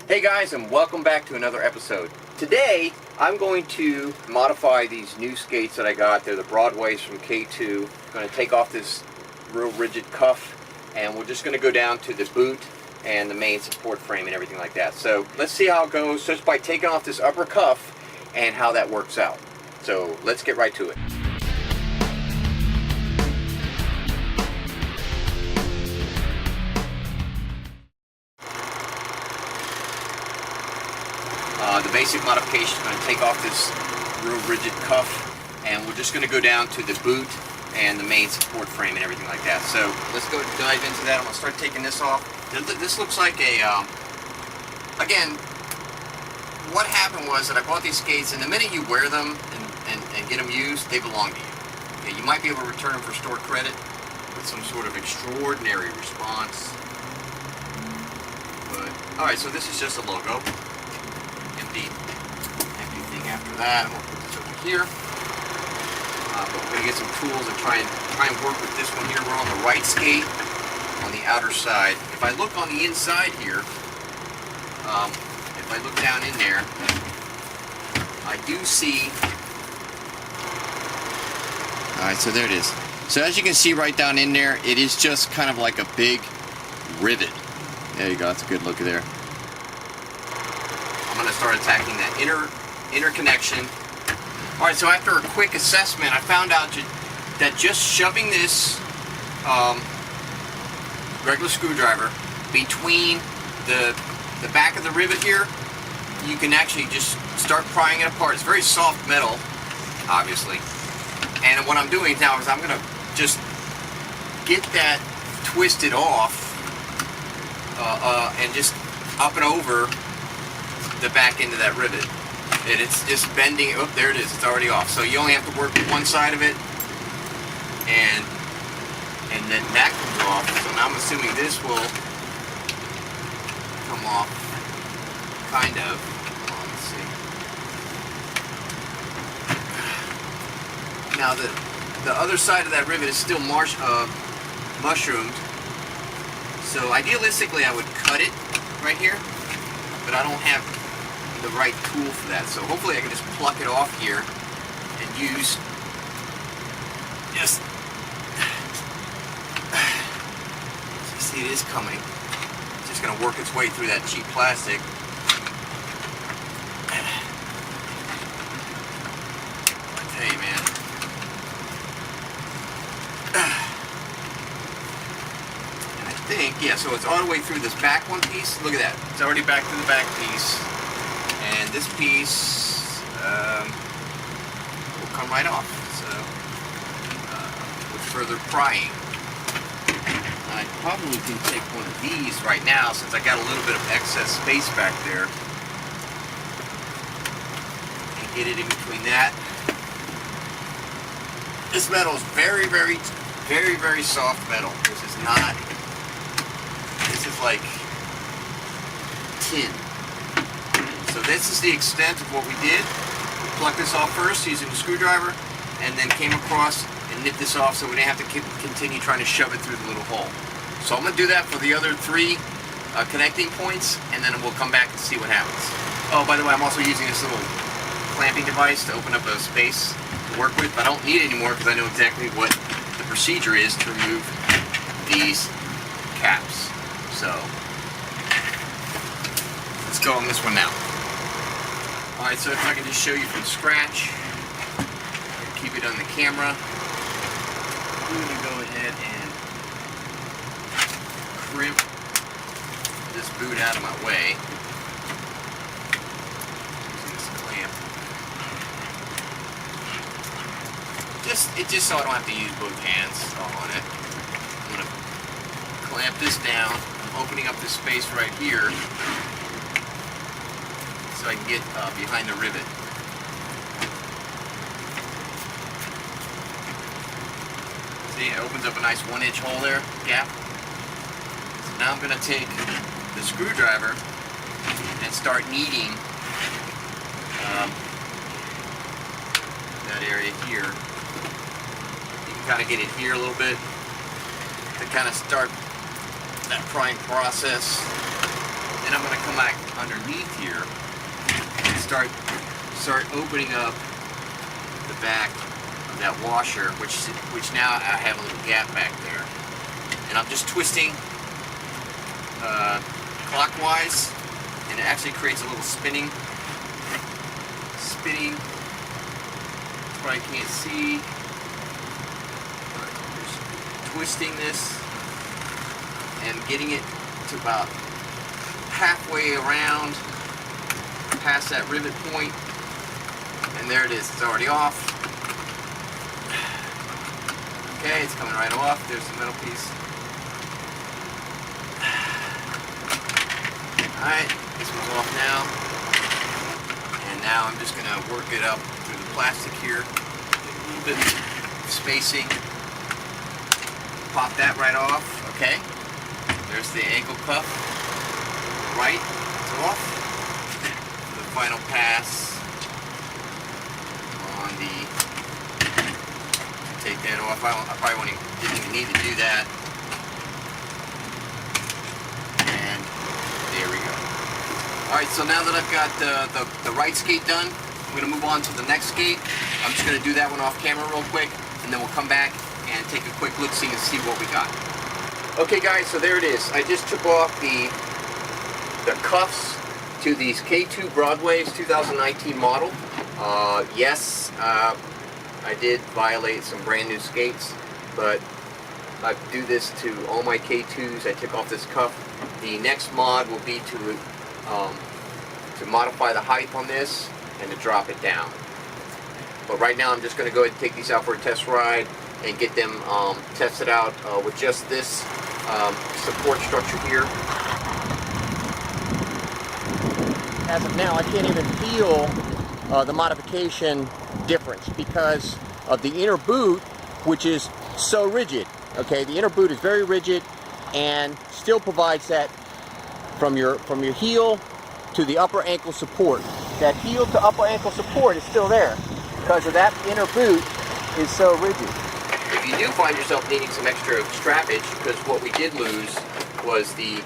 Hey guys, and welcome back to another episode. Today, I'm going to modify these new skates that I got. They're the Broadways from K2. I'm going to take off this real rigid cuff, and we're just going to go down to the boot and the main support frame and everything like that. So let's see how it goes just by taking off this upper cuff and how that works out. So let's get right to it. The basic modification is going to take off this real rigid cuff, and we're just going to go down to the boot and the main support frame and everything like that. So let's go dive into that. I'm going to start taking this off. This looks like a, again, what happened was that I bought these skates, and the minute you wear them and get them used, they belong to you. Okay, you might be able to return them for store credit with some sort of extraordinary response. But, alright, so this is just a logo. Empty thing after that. I'm going to put this over here. But we're going to get some tools and try and work with this one here. We're on the right skate on the outer side. If I look on the inside here, if I look down in there, I do see. Alright, so there it is. So as you can see right down in there, it is just kind of like a big rivet. There you go, that's a good look there. I'm going to start attacking that inner connection. Alright, so after a quick assessment, I found out that just shoving this regular screwdriver between the back of the rivet here, you can actually just start prying it apart. It's very soft metal, obviously. And what I'm doing now is I'm going to just get that twisted off and just up and over the back end of that rivet. And it's just bending. Oh, there it is. It's already off. So you only have to work with one side of it, and then that comes off. So now I'm assuming this will come off, kind of. Let's see. Now the other side of that rivet is still mushroomed. So idealistically, I would cut it right here, but I don't have the right tool for that. So hopefully I can just pluck it off here and use just. You see, it is coming. It's just going to work its way through that cheap plastic. I tell you, man. And I think, yeah, so it's all the way through this back one piece. Look at that. It's already back to the back piece. And this piece will come right off. So, with further prying. I probably can take one of these right now since I got a little bit of excess space back there. And get it in between that. This metal is very, very, very, very soft metal. This is not, this is like tin. So this is the extent of what we did. We plucked this off first using the screwdriver, and then came across and nipped this off so we didn't have to continue trying to shove it through the little hole. So I'm going to do that for the other three connecting points, and then we'll come back and see what happens. Oh, by the way, I'm also using this little clamping device to open up a space to work with, but I don't need it anymore because I know exactly what the procedure is to remove these caps. So let's go on this one now. Alright, so if I can just show you from scratch, keep it on the camera, I'm going to go ahead and crimp this boot out of my way using this clamp. Just so I don't have to use both hands on it. I'm going to clamp this down. I'm opening up this space right here so I can get behind the rivet. See, it opens up a nice 1-inch hole there, gap. So now I'm going to take the screwdriver and start kneading that area here. You can kind of get it here a little bit to kind of start that prying process. Then I'm going to come come back underneath here and start opening up the back of that washer, which now I have a little gap back there, and I'm just twisting clockwise, and it actually creates a little spinning. That's what I can't see. Just twisting this and getting it to about halfway around past that rivet point, and there it is. It's already off. Okay, it's coming right off. There's the middle piece. Alright, this one's off now. And now I'm just going to work it up through the plastic here. A little bit of spacing. Pop that right off. Okay. There's the ankle cuff. Right, it's off. The final pass on the, take that off. I probably didn't even need to do that. And there we go. Alright, so now that I've got the right skate done, I'm going to move on to the next skate. I'm just going to do that one off camera real quick, and then we'll come back and take a quick look-see and see what we got. Okay guys, so there it is. I just took off the cuffs to these K2 Broadway's 2019 model. Yes, I did violate some brand new skates, but I do this to all my K2s. I took off this cuff. The next mod will be to modify the height on this and to drop it down. But right now I'm just going to go ahead and take these out for a test ride and get them tested out with just this support structure here. As of now, I can't even feel the modification difference because of the inner boot, which is so rigid. Okay, the inner boot is very rigid and still provides that from your heel to the upper ankle support. That heel to upper ankle support is still there because of that inner boot is so rigid. If you do find yourself needing some extra strappage, because what we did lose was the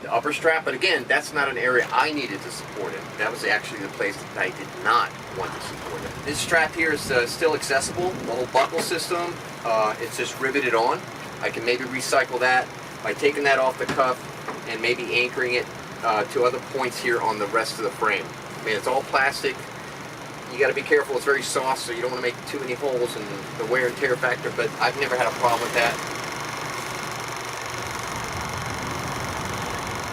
upper strap, but again, that's not an area I needed to support it. That was actually the place that I did not want to support it. This strap here is still accessible. The whole buckle system, it's just riveted on. I can maybe recycle that by taking that off the cuff and maybe anchoring it to other points here on the rest of the frame. I mean, it's all plastic. You got to be careful. It's very soft, so you don't want to make too many holes in the wear and tear factor, but I've never had a problem with that.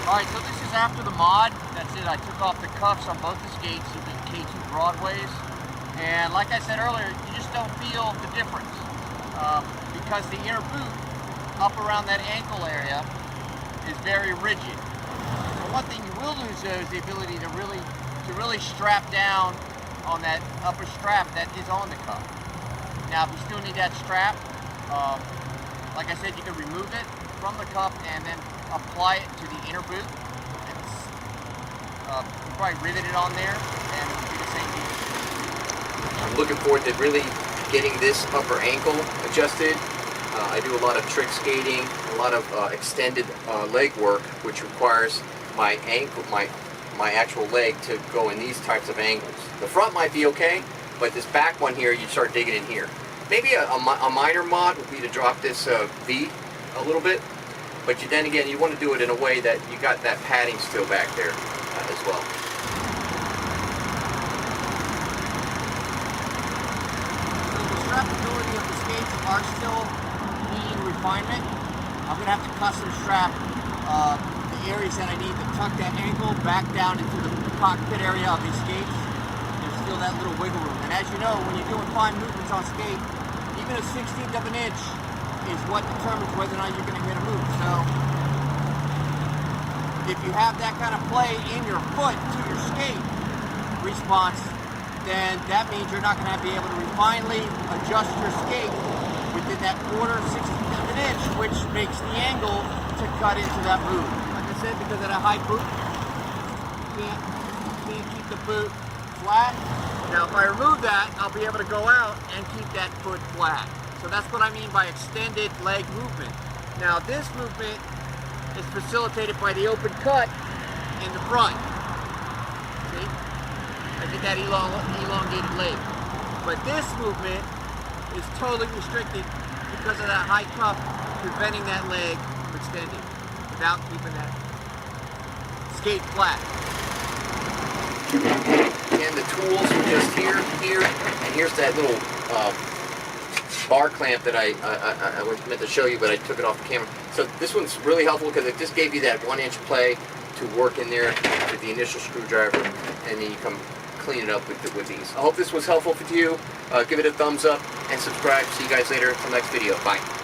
Alright, so this is after the mod. That's it. I took off the cuffs on both the skates of the K2 Broadways. And like I said earlier, you just don't feel the difference. Because the inner boot up around that ankle area is very rigid. So one thing you will lose though is the ability to really strap down on that upper strap that is on the cuff. Now if you still need that strap, like I said, you can remove it from the cuff and then apply it to the inner boot. It's probably rivet it on there and it'll do the same thing. I'm looking forward to really getting this upper ankle adjusted. I do a lot of trick skating, a lot of extended leg work, which requires my ankle, my actual leg to go in these types of angles. The front might be okay, but this back one here, you start digging in here. Maybe a minor mod would be to drop this V a little bit, but then again, you want to do it in a way that you got that padding still back there as well. So the strapability of the skates are still needing refinement. I'm going to have to custom strap the areas that I need to tuck that ankle back down into the cockpit area of these skates. There's still that little wiggle room. And as you know, when you're doing fine movements on skate, even a 16th of an inch is what determines whether or not you're going to get a move. So if you have that kind of play in your foot to your skate response, then that means you're not going to be able to refinely adjust your skate within that quarter, 16th of an inch, which makes the angle to cut into that boot. Like I said, because of that high boot, you can't keep the boot flat. Now if I remove that, I'll be able to go out and keep that foot flat. So that's what I mean by extended leg movement. Now this movement is facilitated by the open cut in the front. See? I get that elongated leg. But this movement is totally restricted because of that high cup preventing that leg from extending without keeping that skate flat. And the tools are just here, and here's that little bar clamp that I was meant to show you, but I took it off the camera. So this one's really helpful because it just gave you that 1-inch play to work in there with the initial screwdriver, and then you come clean it up with these. I hope this was helpful for you. Give it a thumbs up and subscribe. See you guys later until next video. Bye.